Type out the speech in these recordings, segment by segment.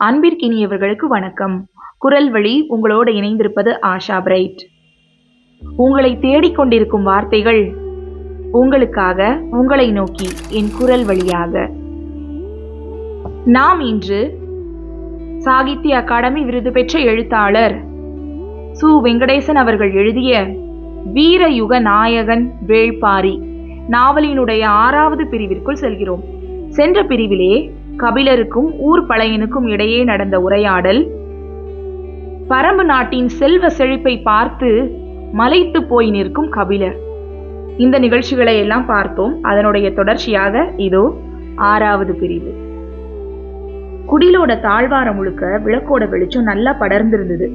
அன்பிற்கினியவர்களுக்கு வணக்கம். குரல் வழி உங்களோடு இணைந்திருப்பது ஆஷா பிரைட். உங்களை தேடிக்கொண்டிருக்கும் வார்த்தைகள் உங்களுக்காக, உங்களை நோக்கி என் குரல் வழியாக. நாம் இன்று சாகித்ய அகாடமி விருது பெற்ற எழுத்தாளர் சு. வெங்கடேசன் அவர்கள் எழுதிய வீரயுக நாயகன் வேள்பாரி நாவலினுடைய 6வது பிரிவிற்குள் செல்கிறோம். சென்ற பிரிவிலே கபிலருக்கும் ஊர் பழையனுக்கும் இடையே நடந்த உரையாடல், பரம்பு நாட்டின் செல்வ செழிப்பை பார்த்து மலைத்து போய் நிற்கும் கபிலர், இந்த நிகழ்ச்சிகளை எல்லாம் பார்த்தோம். அதனுடைய தொடர்ச்சியாக இதோ 6வது பிரிவு. குடிலோட தாழ்வாரம் முழுக்க விளக்கோட வெளிச்சம் நல்லா படர்ந்திருந்தது.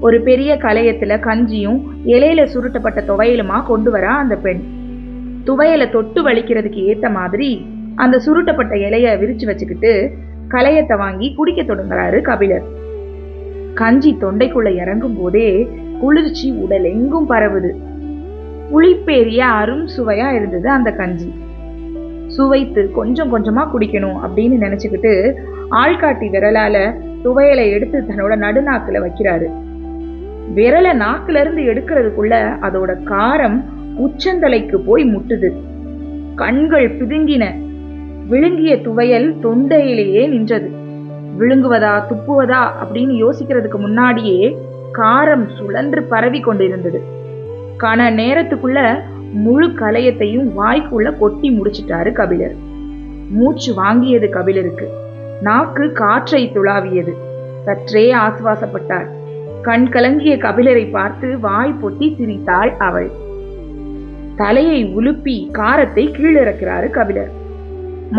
ஒரு பெரிய கலையத்துல கஞ்சியும் இலையில சுருட்டப்பட்ட துவையலுமா கொண்டு வரா அந்த பெண். துவையலை தொட்டு வலிக்கிறதுக்கு ஏத்த மாதிரி அந்த சுருட்டப்பட்ட இலைய விரிச்சு வச்சுக்கிட்டு கலையத்தை வாங்கி குடிக்க தொடங்குறாரு கபிலர். கஞ்சி தொண்டைக்குள்ள இறங்கும் போதே குளிர்ச்சி உடல் எங்கும் பரவுது. புளிப்பேறிய அரும் சுவையா இருந்தது அந்த கஞ்சி. சுவைத்து கொஞ்சம் கொஞ்சமா குடிக்கணும் அப்படின்னு நினைச்சுக்கிட்டு ஆள்காட்டி விரலால துவையலை எடுத்து தன்னோட நடுநாக்குல வைக்கிறாரு. விரலை நாக்குல இருந்து எடுக்கிறதுக்குள்ள அதோட காரம் உச்சந்தலைக்கு போய் முட்டுது. கண்கள் பிதுங்கின. விழுங்கிய துவையல் தொண்டையிலேயே நின்றது. விழுங்குவதா துப்புவதா அப்படின்னு யோசிக்கிறதுக்கு முன்னாடியே காரம் சுழன்று பரவி கொண்டிருந்தது. கன நேரத்துக்குள்ள முழு கலையத்தையும் வாய்க்குள்ள கொட்டி முடிச்சிட்டாரு கபிலர். மூச்சு வாங்கியது கபிலருக்கு. நாக்கு காற்றை துளாவியது. சற்றே ஆசுவாசப்பட்டார். கண் கலங்கிய கபிலரை பார்த்து வாய் பொத்தி சிரித்தாள் அவள். தலையை உலுப்பி காரத்தை கீழிறக்கிறாரு கபிலர்.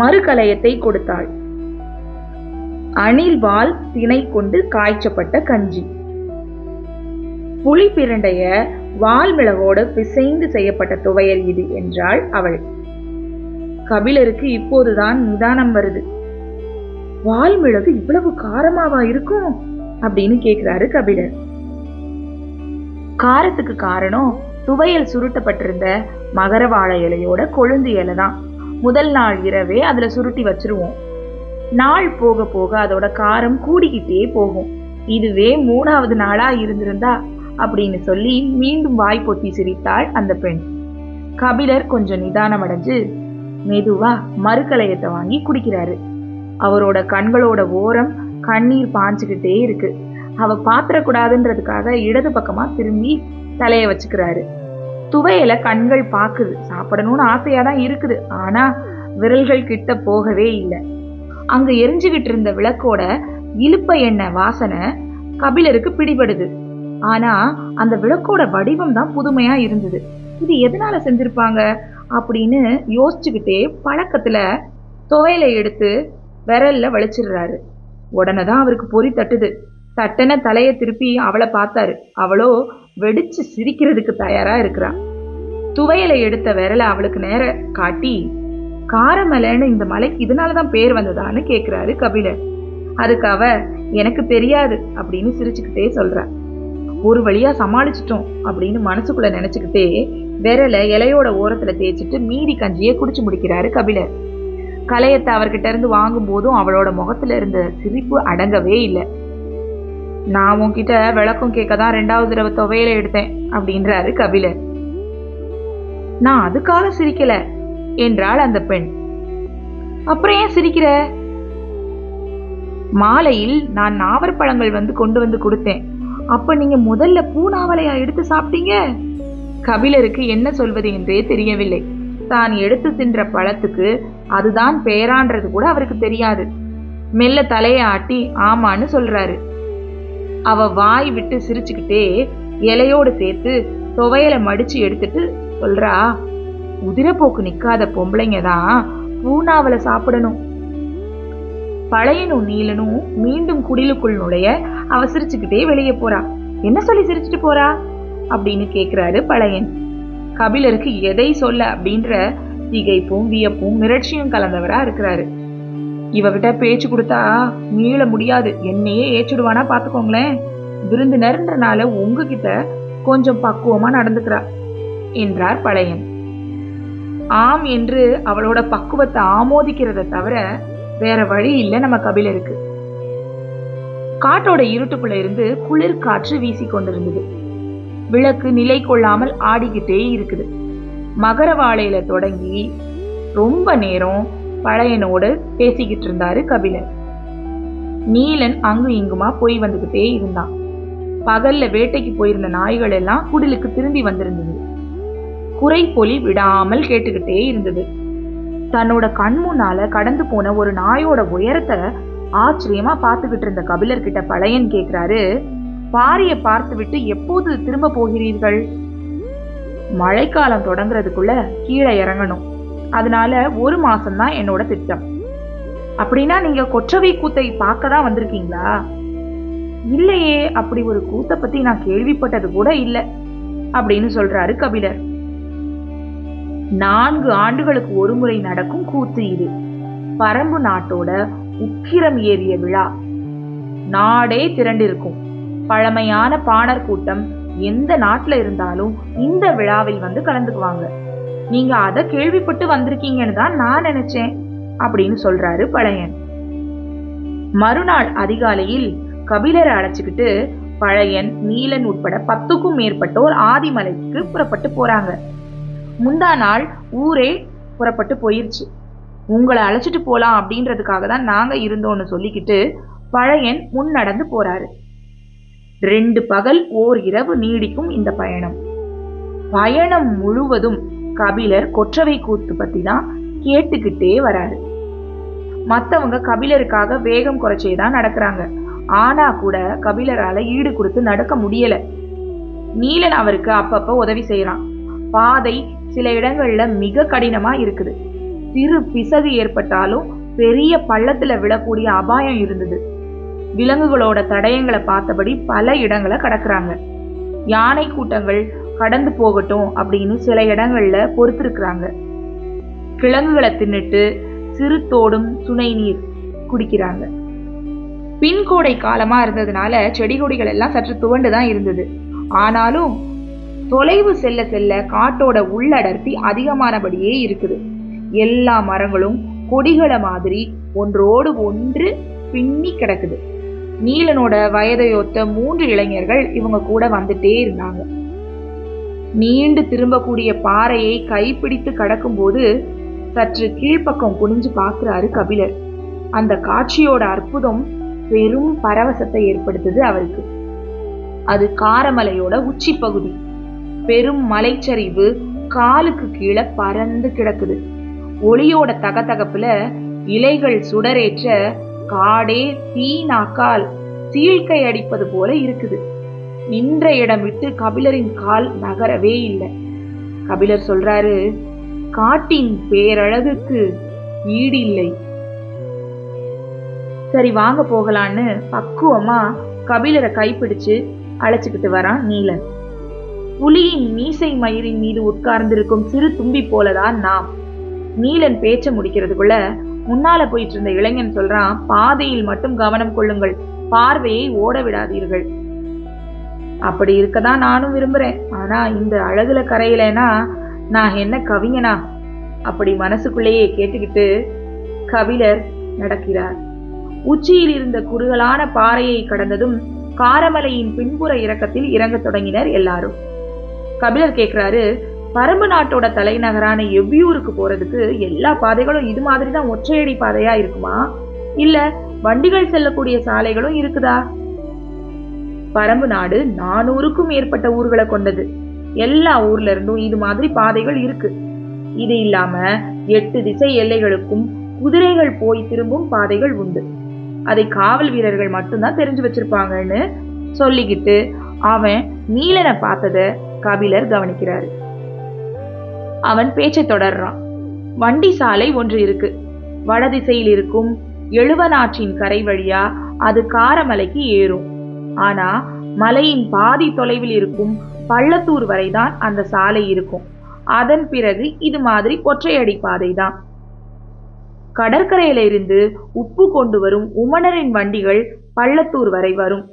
மறுகலையத்தை கொடுத்தாள். அணில் வால் திணை கொண்டு காய்ச்சப்பட்ட கஞ்சி, புளி பிரண்டைய வால் மிளகோடு பிசைந்து செய்யப்பட்ட துவையல் இது என்றாள் அவள். கபிலருக்கு இப்போதுதான் நிதானம் வருது. வால் மிளகு இவ்வளவு காரமாவா இருக்கும் அப்படின்னு கேட்கிறாரு கபிலர். காரத்துக்கு காரணம் துவையல் சுருட்டப்பட்டிருந்த மகர வாழை இலையோட கொழுந்து இலை தான். முதல் நாள் இரவே அதுல சுருட்டி வச்சிருவோம். நாள் போக போக அதோட காரம் கூடிக்கிட்டே போகும். இதுவே 3வது நாளா இருந்திருந்தா அப்படின்னு சொல்லி மீண்டும் வாய் பொத்தி சிரித்தாள் அந்த பெண். கபிலர் கொஞ்சம் நிதானம் அடைஞ்சு மெதுவா மறுகலையத்தை வாங்கி குடிக்கிறாரு. அவரோட கண்களோட ஓரம் கண்ணீர் பாஞ்சுக்கிட்டே இருக்கு. அவ பாத்திரக்கூடாதுன்றதுக்காக இடது பக்கமா திரும்பி தலைய வச்சுக்கிறாரு. துவையல கண்கள் பாக்குது. சாப்பிடணும்னு ஆசையாதான் இருக்குது. ஆனா விரல்கள் கிட்ட போகவே இல்லை. அங்க எரிஞ்சுகிட்டு இருந்த விளக்கோட இழுப்ப எண்ணெய் வாசனை கபிலருக்கு பிடிபடுது. ஆனா அந்த விளக்கோட வடிவம் தான் புதுமையா இருந்தது. இது எதனால செஞ்சிருப்பாங்க அப்படின்னு யோசிச்சுக்கிட்டே பழக்கத்துல துவையலை எடுத்து விரல்ல வலிச்சிடுறாரு. உடனே தான் அவருக்கு பொறி தட்டுது. தட்டன தலையை திருப்பி அவளை பார்த்தாரு. அவளோ வெடிச்சு சிரிக்கிறதுக்கு தயாரா இருக்கிறா. துவையலை எடுத்த விரலை அவளுக்கு நேர காட்டி, காரமலைன்னு இந்த மலைக்கு இதனாலதான் பேர் வந்ததான்னு கேக்குறாரு கபிலர். அதுக்கு அவ எனக்கு தெரியாது அப்படின்னு சிரிச்சுக்கிட்டே சொல்றா. ஒரு வழியா சமாளிச்சிட்டோம் அப்படின்னு மனசுக்குள்ள நினைச்சுக்கிட்டே விரலை இலையோட ஓரத்துல தேய்ச்சிட்டு மீதி கஞ்சியை குடிச்சு முடிக்கிறாரு கபிலர். கலையத்தை அவர்கிட்ட இருந்து வாங்கும் போதும் அவளோட முகத்துல இருந்த சிரிப்பு அடங்கவே இல்லை. நான் உன்கிட்ட விளக்கம் கேட்கதான் 2வது தடவை துவையலை எடுத்தேன் அப்படின்றாரு கபிலர். நான் அதுக்காக சிரிக்கல என்றாள் அந்த பெண். அப்புறம் ஏன் சிரிக்கிற? மாலையில் நான் நாவற்பழங்கள் கொண்டு வந்து கொடுத்தேன். அப்ப நீங்க முதல்ல பூநாவலையா எடுத்து சாப்பிட்டீங்க? கபிலருக்கு என்ன சொல்வது என்றே தெரியவில்லை. தான் எடுத்து தின்ற பழத்துக்கு அதுதான் பெயரான்றது கூட அவருக்கு தெரியாது. மெல்ல தலையை ஆட்டி ஆமான்னு சொல்றாரு. அவ வாய் விட்டு சிரிச்சுக்கிட்டே இலையோடு சேர்த்து துவையலை மடிச்சு எடுத்துட்டு சொல்றா, உதிரப்போக்கு நிக்காத பொம்பளைங்க தான் பூனாவலை சாப்பிடணும். பழையனும் நீலனும் மீண்டும் குடிலுக்குள் நுழைய அவ சிரிச்சுக்கிட்டே வெளியே போறா. என்ன சொல்லி சிரிச்சுட்டு போறா அப்படின்னு கேக்குறாரு பழையன். கபிலருக்கு எதை சொல்ல அப்படின்ற திகைப்பும் வியப்பும் மிரட்சியும் கலந்தவரா இருக்கிறாரு. இவகிட்ட பேச்சு கொடுத்தா மீள முடியாது, என்னையே ஏற்றிடுவானா பாத்துக்கோங்களேன். விருந்தினர்ன்றனால உங்ககிட்ட கொஞ்சம் பக்குவமா நடந்துக்கிறா என்றார் பழையன். ஆம் என்று அவளோட பக்குவத்தை ஆமோதிக்கிறத தவிர வேற வழி இல்லை நம்ம கபிலருக்கு. காட்டோட இருட்டுக்குள்ள இருந்து குளிர் காற்று வீசி கொண்டிருந்தது. விளக்கு நிலை கொள்ளாமல் ஆடிக்கிட்டே இருக்குது. மகரவாழையில தொடங்கி ரொம்ப நேரம் பழையனோடு பேசிக்கிட்டு இருந்தாரு கபிலர். நீலன் அங்கு இங்குமா போய் வந்துகிட்டே இருந்தான். பகல்ல வேட்டைக்கு போயிருந்த நாய்கள் எல்லாம் குடிலுக்கு திரும்பி வந்திருந்தது. குறைப்பொலி விடாமல் கேட்டுக்கிட்டே இருந்தது. தன்னோட கண் முன்னால கடந்து போன ஒரு நாயோட உயரத்தை ஆச்சரியமா பார்த்துக்கிட்டு இருந்த கபிலர் கிட்ட பழையன் கேக்குறாரு, பாரிய பார்த்து விட்டு எப்போது திரும்ப போகிறீர்கள்? மழைக்காலம் தொடங்குறதுக்குள்ள கீழே இறங்கணும், அதனால 1 மாசம்தான் என்னோட திட்டம். அப்படின்னா நீங்க கொற்றவை கூத்தை பார்க்க தான் வந்திருக்கீங்களா? இல்லையே, அப்படி ஒரு கூத்தை பத்தி நான் கேள்விப்பட்டது கூட இல்லை அப்படின்னு சொல்றாரு கபிலர். 4 ஆண்டுகளுக்கு ஒரு முறை நடக்கும் கூத்து இது. பரம்பு நாட்டோட உக்கிரம் ஏறிய விழா. நாடே திரண்டிருக்கும். பழமையான பாணர் கூட்டம் எந்த நாட்டுல இருந்தாலும் இந்த விழாவில் வந்து கலந்துக்குவாங்க. நீங்க அதை கேள்விப்பட்டு வந்திருக்கீங்கன்னு தான் நான் நினைச்சேன் அப்படின்னு சொல்றாரு பழையன். மறுநாள் அதிகாலையில் கபிலரை அழைச்சுக்கிட்டு பழையன், நீலன் உட்பட 10க்கும் மேற்பட்டோர் ஆதிமலைக்கு புறப்பட்டு போறாங்க. முந்தா நாள் ஊரே புறப்பட்டு போயிருச்சு. உங்களை அழைச்சிட்டு போலாம் அப்படின்றதுக்காக தான் நாங்க இருந்தோம்னு சொல்லிக்கிட்டு பழையன் முன் நடந்து போறாரு. 2 பகல் ஓர் இரவு நீடிக்கும் இந்த பயணம். பயணம் முழுவதும் கபிலர் கொற்றவை கூத்து பத்தி தான் கேட்டுக்கிட்டே வராரு. மத்தவங்க கபிலருக்காக வேகம் குறைச்சேதான் நடக்கிறாங்க. ஆனா கூட கபிலரால ஈடு கொடுத்து நடக்க முடியல. நீலன் அவருக்கு அப்பப்ப உதவி செய்யறான். பாதை சில இடங்கள்ல மிக கடினமா இருக்குது. சிறு பிசகு ஏற்பட்டாலும் பெரிய பள்ளத்துல விழக்கூடிய அபாயம் இருந்தது. விலங்குகளோட தடயங்களை பார்த்தபடி பல இடங்களை கடக்குறாங்க. யானை கூட்டங்கள் கடந்து போகட்டும் அப்படின்னு சில இடங்கள்ல பொறுத்திருக்கிறாங்க. கிழங்குகளை தின்னுட்டு சிறு தோடும் சுனை நீர் குடிக்கிறாங்க. பின்கோடை காலமா இருந்ததுனால செடி கொடிகள் எல்லாம் சற்று துவண்டுதான் இருந்தது. ஆனாலும் தொலைவு செல்ல செல்ல காட்டோட உள்ளடர்த்தி அதிகமானபடியே இருக்குது. எல்லா மரங்களும் கொடிகளை மாதிரி ஒன்றோடு ஒன்று பின்னி கிடக்குது. நீலனோட வயதையொத்த 3 இளைஞர்கள் இவங்க கூட வந்துட்டே இருந்தாங்க. நீண்டு திரும்பக்கூடிய பாறையை கைப்பிடித்து கடக்கும் போது சற்று கீழ்ப்பக்கம் குனிஞ்சு பார்க்கிறாரு கபிலர். அந்த காட்சியோட அற்புதம் பெரும் பரவசத்தை ஏற்படுத்துது அவருக்கு. அது காரமலையோட உச்சி பகுதி. பெரும் மலைச்சரிவு காலுக்கு கீழே பறந்து கிடக்குது. ஒளியோட தகதகப்புல இலைகள் சுடரேற்ற காடே தீநாக்கால் சீழ்கை அடிப்பது போல இருக்குது. நின்ற இடம் விட்டு கபிலரின் கால் நகரவே இல்லை. கபிலர் சொல்றாரு, காட்டின் பேரழகுக்கு ஈடு இல்லை. சரி வாங்க போகலான்னு பக்குவமா கபிலரை கைப்பிடிச்சு அழைச்சுக்கிட்டு வரான் நீலன். புலியின் மீசை மயிரின் மீது உட்கார்ந்திருக்கும் சிறு தும்பி போலதான் நாம். நீலன் பேச்ச முடிக்கிறதுக்குள்ள முன்னால போயிட்டு இருந்த இளைஞன் சொல்றான், பாதையில் மட்டும் கவனம் கொள்ளுங்கள், பார்வையை ஓட விடாதீர்கள். அப்படி இருக்கதான் நானும் விரும்புறேன். ஆனா இந்த அழகுல கரையிலனா நான் என்ன கவிஞனா? அப்படி மனசுக்குள்ளேயே கேட்டுக்கிட்டு கபிலர் நடக்கிறார். உச்சியில் இருந்த குறுகலான பாறையை கடந்ததும் காரமலையின் பின்புற இறக்கத்தில் இறங்க தொடங்கினர் எல்லாரும். கபிலர் கேட்கிறாரு, பரம்பு நாட்டோட தலைநகரான எவ்வியூருக்கு போறதுக்கு எல்லா பாதைகளும் இது மாதிரிதான் ஒற்றையடி பாதையா இருக்குமா, இல்ல வண்டிகள் செல்லக்கூடிய சாலைகளும் இருக்குதா? பரம்பு நாடு 400க்கும் மேற்பட்ட ஊர்களை கொண்டது. எல்லா ஊர்ல இருந்தும் இது மாதிரி பாதைகள் இருக்கு. இது இல்லாம 8 திசை எல்லைகளுக்கும் குதிரைகள் போய் திரும்பும் பாதைகள் உண்டு. அதை காவல் வீரர்கள் மட்டும்தான் தெரிஞ்சு வச்சிருப்பாங்கன்னு சொல்லிக்கிட்டு அவன் நீலனை பார்த்தத கபிலர் கவனிக்கிறாரு. அவன் பேச்சை தொடர்றான். வண்டி சாலை ஒன்று இருக்கு. வடதிசையில் இருக்கும் எழுவனாற்றின் கரை வழியா அது காரமலைக்கு ஏறும். ஆனா மலையின் பாதி தொலைவில் இருக்கும் பள்ளத்தூர் வரைதான் அந்த சாலை இருக்கும். அதன் பிறகு இது மாதிரி ஒற்றையடி பாதை தான். கடற்கரையில இருந்து உப்பு கொண்டு வரும் உமணரின் வண்டிகள் பள்ளத்தூர் வரை வரும்.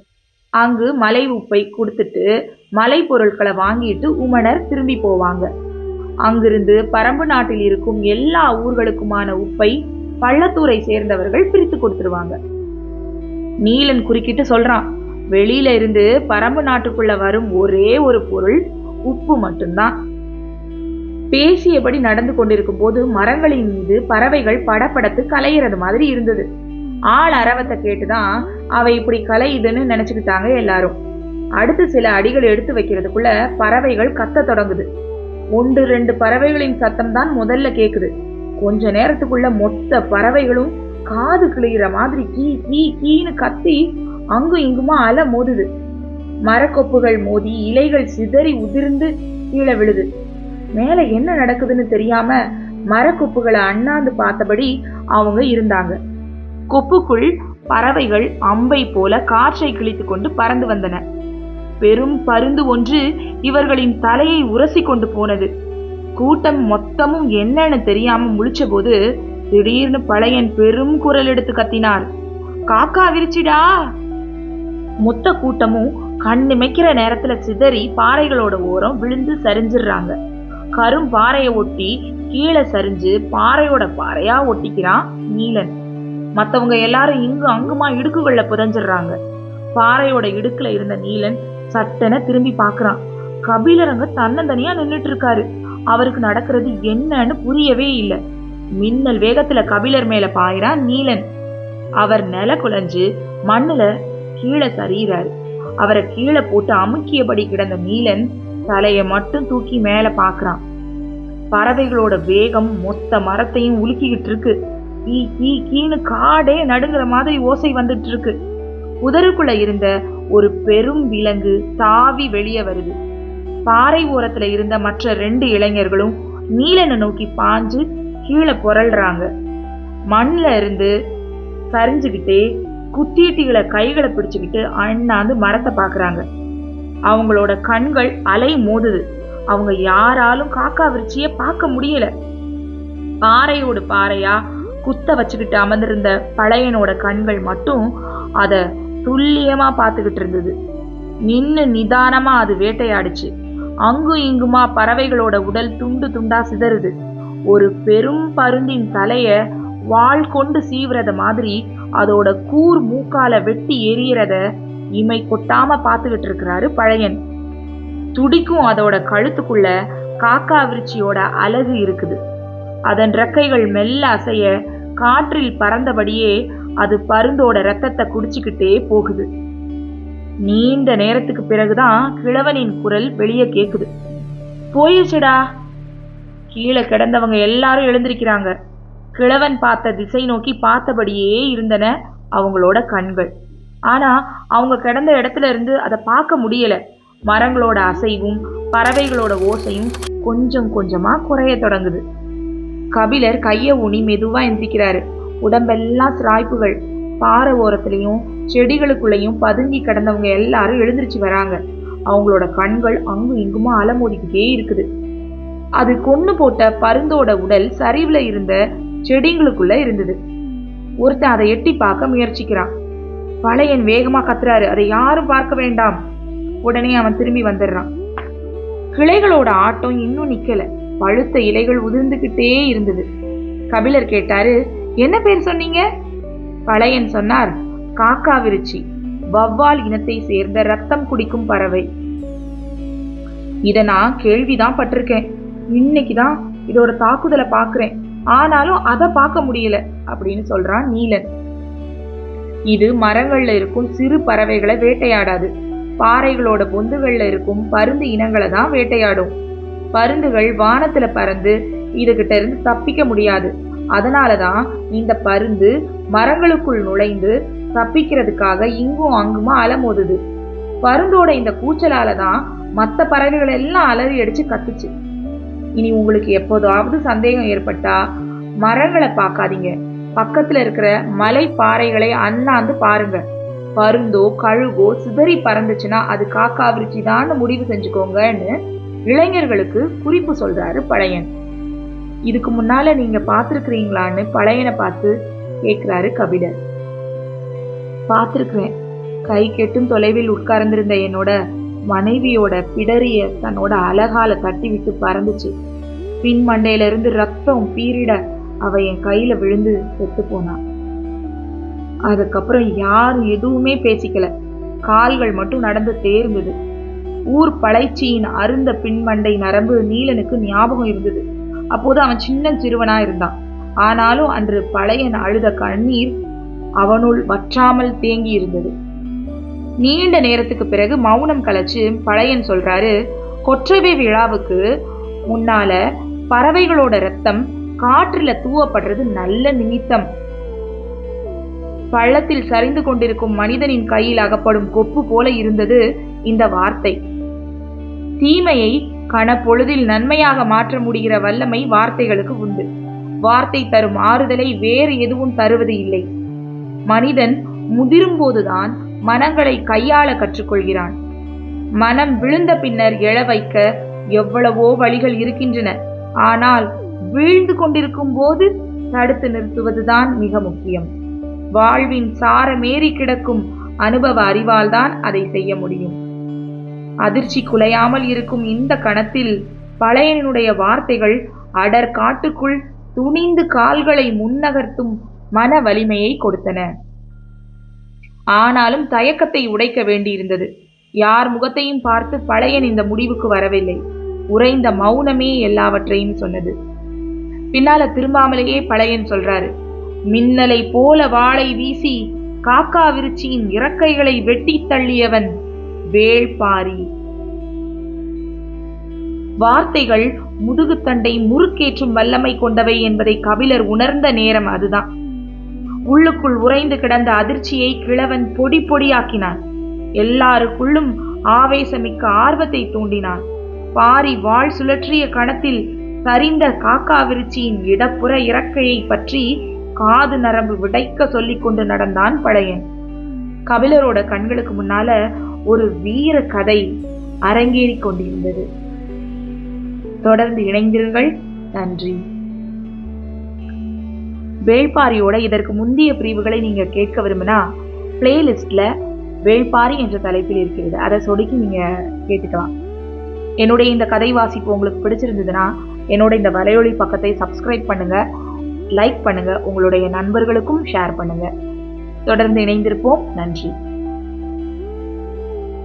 அங்கு மலை உப்பை கொடுத்துட்டு மலை பொருட்களை வாங்கிட்டு உமணர் திரும்பி போவாங்க. அங்கிருந்து பரம்பு நாட்டில் இருக்கும் எல்லா ஊர்களுக்குமான உப்பை பள்ளத்தூரை சேர்ந்தவர்கள் பிரித்து கொடுத்துருவாங்க. நீலன் குறுக்கிட்டு சொல்றான், வெளியில இருந்து பரம்பு நாட்டுக்குள்ள வரும் ஒரே ஒரு பொருள் உப்பு மட்டும்தான். பேசியபடி நடந்து கொண்டிருக்கும் போது மரங்களின் மீது பறவைகள் படப்படத்து கலையிறது மாதிரி இருந்தது. ஆள் அரவத்தை கேட்டுதான் அவை இப்படி கலையுதுன்னு நினைச்சுக்கிட்டாங்க எல்லாரும். அடுத்து சில அடிகள் எடுத்து வைக்கிறதுக்குள்ள பறவைகள் கத்த தொடங்குது. 1-2 பறவைகளின் சத்தம் தான் முதல்ல கேக்குது. கொஞ்ச நேரத்துக்குள்ள மொத்த பறவைகளும் காது கிளிகிற மாதிரி கீ கீ கீன்னு கத்தி அங்கும் இங்குமா அலை மோதுது. மரக்கொப்புகள் மோதி இலைகள் சிதறி உதிர்ந்து கீழே விழுது. மேல என்ன நடக்குதுன்னு தெரியாம மரக்கொப்புகளை அண்ணாந்து பார்த்தபடி அவங்க இருந்தாங்க. கொப்புக்குள் பறவைகள் அம்பை போல காற்றை கிழித்து கொண்டு பறந்து வந்தன. பெரும் பருந்து ஒன்று இவர்களின் தலையை உரசி கொண்டு போனது. கூட்டம் மொத்தமும் என்னன்னு தெரியாம முழிச்ச போது திடீர்னு பழையன் பெரும் குரல் எடுத்து கத்தினார், காக்கா விரிச்சிடா! மொத்த கூட்டமும் கண்ணிமைக்கிற நேரத்துல சிதறி பாறைகளோட ஓரம் விழுந்து சரிஞ்சிடுறாங்க. கரும் பாறையை ஒட்டி கீழே சரிஞ்சு பாறையோட பாறையா ஒட்டிக்கிறான் நீலன். மத்தவங்க எல்லாரும் இங்கு அங்குமா இடுக்குகள்ல புதஞ்சிடுறாங்க. பாறையோட இடுக்குல இருந்த நீலன் சட்டென திரும்பி பாக்குறான். கபிலரங்க தன்னந்தனியா நின்றுட்டு இருக்காரு. அவருக்கு நடக்கிறது என்னன்னு புரியவே இல்லை. மின்னல் வேகத்துல கபிலர் மேல பாயிறான் நீலன். அவர் நில குலைஞ்சு மண்ணுல கீழே சரியிறாரு. அவரை கீழே போட்டு அமுக்கியபடி கிடந்த நீலன் தலையை மட்டும் தூக்கி மேல பாக்குறான். பறவைகளோட வேகம் மொத்த மரத்தையும் உலுக்கிக்கிட்டு இருக்கு. கீ கீ கீன்னு காடே நடுங்கிற மாதிரி ஓசை வந்துட்டு இருக்கு. புதருக்குள்ள இருந்த ஒரு பெரும் விலங்கு தாவி வெளியே வருது. பாறை ஓரத்துல இருந்த மற்ற 2 இளைஞர்களும் நீலனை நோக்கி பாஞ்சு கீழே புரள்றாங்க. மண்ணுல இருந்து சரிஞ்சுக்கிட்டே குத்தீட்டிகளை கைகளை பிடிச்சுக்கிட்டு அண்ணாந்து மரத்தை பாக்குறாங்க. அவங்களோட கண்கள் அலை மோதுது. அவங்க யாராலும் காக்கா விரிச்சிய பார்க்க முடியல. பாறையோடு பாறையா குத்த வச்சுக்கிட்டு அமர்ந்திருந்த பழையனோட கண்கள் மட்டும் அத துல்லியமா பார்த்துக்கிட்டு இருந்தது. நின்னு நிதானமா அது வேட்டையாடுச்சு. அங்கும் இங்குமா பறவைகளோட உடல் துண்டு துண்டா சிதறுது. ஒரு பெரும் பருந்தின் தலைய வாள் கொண்டு சீவுறத மாதிரி அதோட கூர் மூக்கால வெட்டி எரியறத இமை கொட்டாம பார்த்துக்கிட்டு இருக்கிறாரு பழையன். துடிக்கும் அதோட கழுத்துக்குள்ள காக்கா விரிச்சியோட அலகு இருக்குது. அதன் ரெக்கைகள் மெல்ல அசைய காற்றில் பறந்தபடியே அது பருந்தோட ரத்தத்தை குடிச்சுக்கிட்டே போகுது. நீண்ட நேரத்துக்கு பிறகுதான் கிழவனின் குரல் வெளியே கேக்குது, போயிடுச்சுடா! கீழே கிடந்தவங்க எல்லாரும் எழுந்திருக்கிறாங்க. கிழவன் பார்த்த திசை நோக்கி பார்த்தபடியே இருந்தன அவங்களோட கண்கள். ஆனா அவங்க கிடந்த இடத்துல இருந்து அதை பார்க்க முடியல. மரங்களோட அசைவும் பறவைகளோட ஓசையும் கொஞ்சம் கொஞ்சமா குறைய தொடங்குது. கபிலர் கைய ஊனி மெதுவா எந்திரிக்கிறாரு. உடம்பெல்லாம் சிராய்ப்புகள். பாறை ஓரத்திலையும் செடிகளுக்குள்ளேயும் பதுங்கி கிடந்தவங்க எல்லாரும் எழுந்திருச்சு வராங்க. அவங்களோட கண்கள் அங்கும் இங்குமா அலமோதிக்கிட்டே இருக்குது. அது கொன்னு போட்ட பருந்தோட உடல் சரிவுல இருந்த செடிங்களுக்குள்ள இருந்தது. ஒருத்தன் அதை எட்டி பார்க்க முயற்சிக்கிறான். பழையன் வேகமா கத்துறாரு, அதை யாரும் பார்க்க வேண்டாம். உடனே அவன் திரும்பி வந்துடுறான். கிளைகளோட ஆட்டம் இன்னும் நிக்கல. பழுத்த இலைகள் உதிர்ந்துகிட்டே இருந்தது. கபிலர் கேட்டாரு, என்ன பேர் சொன்னீங்க? பழையன் சொன்னார், காக்கா விரிச்சி, வவ்வால் இனத்தை சேர்ந்த ரத்தம் குடிக்கும் பறவை. இத நான் கேள்விதான் பட்டிருக்கேன். இன்னைக்குதான் இதோட தாக்குதலை பாக்குறேன். ஆனாலும் அதை பார்க்க முடியல அப்படின்னு சொல்றான் நீலன். இது மரங்கள்ல இருக்கும் சிறு பறவைகளை வேட்டையாடாது. பாறைகளோட பொந்துகள்ல இருக்கும் பருந்து இனங்களை தான் வேட்டையாடும். பருந்துகள் வானத்துல பறந்து இதுகிட்ட இருந்து தப்பிக்க முடியாது. அதனாலதான் இந்த பருந்து மரங்களுக்குள் நுழைந்து தப்பிக்கிறதுக்காக இங்கும் அங்குமா அலமோதுது. பருந்தோட இந்த கூச்சலாலதான் மற்ற பறவைகள் எல்லாம் அலறி அடிச்சு கத்துச்சு. இனி உங்களுக்கு எப்போதாவது சந்தேகம் ஏற்பட்டா மரங்களை பார்க்காதீங்க, பக்கத்துல இருக்கிற மலை பாறைகளை அண்ணாந்து பாருங்க. பருந்தோ கழுகோ சிதறி பறந்துச்சுன்னா அது காக்கா விரிச்சிதான்னு முடிவு செஞ்சுக்கோங்கன்னு இளைஞர்களுக்கு குறிப்பு சொல்றாரு பழையன். இதுக்கு முன்னால நீங்க பார்த்திருக்கிறீங்களான்னு பழையனை பார்த்து கேட்கிறாரு கபிலர். பார்த்திருக்கிறேன். கை கெட்டும் தொலைவில் உட்கார்ந்திருந்த என்னோட மனைவியோட பிடரிய தன்னோட அழகால தட்டி விட்டு பறந்துச்சு. பின் மண்டையில இருந்து ரத்தம் பீரிட அவ என் கையில விழுந்து செத்து போனான். அதுக்கப்புறம் யாரும் எதுவுமே பேசிக்கல. கால்கள் மட்டும் நடந்து தேர்ந்தது. ஊர் பழைச்சியின் அருந்த பின்மண்டை நரம்பு நீலனுக்கு ஞாபகம் இருந்தது. அப்போது அவன் சின்ன சிறுவனா இருந்தான். ஆனாலும் அன்று பழையன் அழுத கண்ணீர் அவனுள் வற்றாமல் தேங்கி இருந்தது. நீண்ட நேரத்துக்கு பிறகு மௌனம் கலைச்சு பழையன் சொல்றாரு, கொற்றவை விழாவுக்கு முன்னால பறவைகளோட ரத்தம் காற்றுல தூவப்படுறது நல்ல நிமித்தம். பள்ளத்தில் சரிந்து கொண்டிருக்கும் மனிதனின் கையில் அகப்படும் கொப்பு போல இருந்தது இந்த வார்த்தை. தீமையை கணப்பொழுதில் நன்மையாக மாற்ற முடிகிற வல்லமை வார்த்தைகளுக்கு உண்டு. வார்த்தை தரும் ஆறுதலை வேறு எதுவும் தருவது இல்லை. மனிதன் முதிரும் போதுதான் மனங்களை கையாள கற்றுக்கொள்கிறான். மனம் விழுந்த பின்னர் எழ வைக்க எவ்வளவோ வழிகள் இருக்கின்றன. ஆனால் வீழ்ந்து கொண்டிருக்கும் போது தடுத்து நிறுத்துவதுதான் மிக முக்கியம். வாழ்வின் சாரமேறி கிடக்கும் அனுபவ அறிவால் தான் அதை செய்ய முடியும். அதிர்ச்சி குலையாமல் இருக்கும் இந்த கணத்தில் பழையனுடைய வார்த்தைகள் அடர் காட்டுக்குள் துணிந்து கால்களை முன்னகர்த்தும் மன வலிமையை கொடுத்தன. ஆனாலும் தயக்கத்தை உடைக்க வேண்டியிருந்தது. யார் முகத்தையும் பார்த்து பழையன் இந்த முடிவுக்கு வரவில்லை. உறைந்த மௌனமே எல்லாவற்றையும் சொன்னது. பின்னால திரும்பாமலேயே பழையன் சொல்றாரு, மின்னலை போல வாளை வீசி காக்கா விருச்சியின் இறக்கைகளை வெட்டி தள்ளியவன் வேள்பாரி. வார்த்தைகள் முதுகுத்தண்டை முறுக்கேற்றும் வல்லமை கொண்டவை என்பதை கபிலர் உணர்ந்த நேரம் அதுதான். உள்ளுக்குள் உறைந்து கிடந்த அதிர்ச்சியை கிழவன் பொடி பொடியாக்கினான். எல்லாருக்குள்ளும் ஆவேசமிக்க ஆர்வத்தை தூண்டினான். பாரி வாழ் சுழற்றிய கணத்தில் சரிந்த காக்கா விருச்சியின் இடப்புற இறக்கையை பற்றி காது நரம்பு விடைக்க சொல்லிக் கொண்டு நடந்தான் பழையன். கபிலரோட கண்களுக்கு முன்னால ஒரு வீர கதை அரங்கேறிக் கொண்டிருந்தது. தொடர்ந்து இணைந்திருங்கள். நன்றி. வேள்பாரியோட இதற்கு முந்தைய பிரிவுகளை நீங்க கேட்க விரும்பினா பிளேலிஸ்ட்ல வேள்பாரி என்ற தலைப்பில் இருக்கிறது. அதை சொடுக்கி நீங்க கேட்டுக்கலாம். என்னுடைய இந்த கதை வாசிப்பு உங்களுக்கு பிடிச்சிருந்ததுன்னா என்னோட இந்த வலையொலி பக்கத்தை சப்ஸ்கிரைப் பண்ணுங்க, லைக் பண்ணுங்க, உங்களுடைய நண்பர்களுக்கும் ஷேர் பண்ணுங்க. தொடர்ந்து இணைந்திருப்போம். நன்றி.